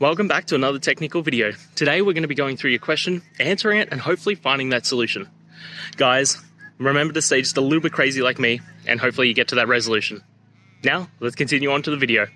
Welcome back to another technical video. Today we're going to be going through your question, answering it, and hopefully finding that solution. Guys, remember to stay just a little bit crazy like me, and hopefully you get to that resolution. Now, let's continue on to the video.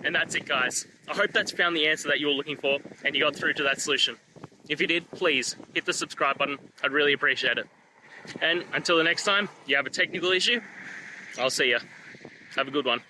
And that's it, guys. I hope that's found the answer that you were looking for and you got through to that solution. If you did, please hit the subscribe button. I'd really appreciate it. And until the next time you have a technical issue, I'll see ya. Have a good one.